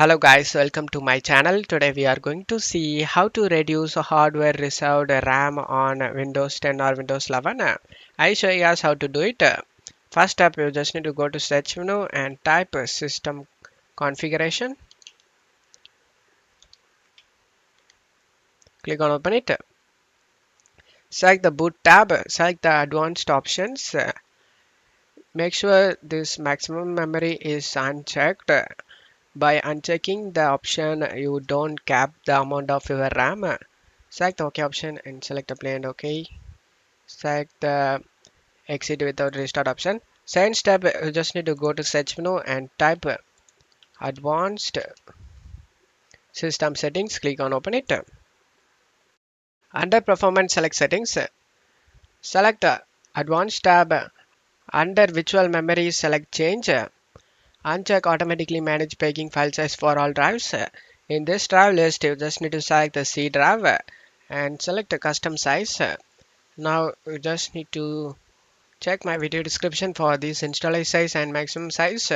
Hello guys, welcome to my channel. Today we are going to see how to reduce hardware reserved RAM on Windows 10 or Windows 11. I show you guys how to do it. First up, you just need to go to search menu and type system configuration. Click on open it. Select the boot tab, select the advanced options. Make sure this maximum memory is unchecked. By unchecking the option, you don't cap the amount of your RAM. Select the OK option and select apply and OK. Select the exit without restart option. Second step, you just need to go to search menu and type advanced system settings. Click on open it. Under performance, select settings. Select advanced tab. Under virtual memory, select change. Uncheck automatically manage paging file size for all drives. In this drive list, you just need to select the C drive and select the custom size. Now you just need to check my video description for this installer size and maximum size.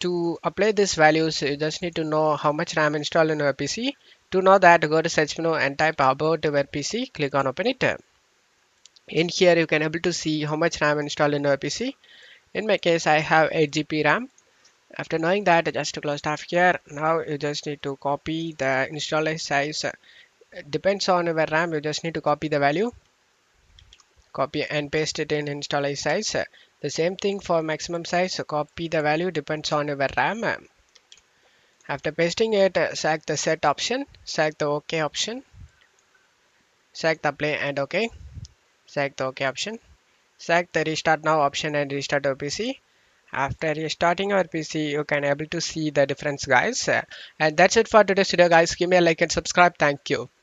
To apply these values, you just need to know how much RAM installed in your PC. To know that, go to search menu and type about your PC. Click on open it. In here, you can able to see how much RAM installed in your PC. In my case, I have 8 GB RAM. After knowing that, just to close tab here. Now you just need to copy the installer size. Depends on your RAM. You just need to copy the value. Copy and paste it in installer size. The same thing for maximum size. Copy the value depends on your RAM. After pasting it, select the set option, select the OK option, select the play and OK, select the OK option, select the restart now option and restart your PC. After restarting your PC, you can able to see the difference, guys. And that's it for today's video, guys. Give me a like and subscribe. Thank you.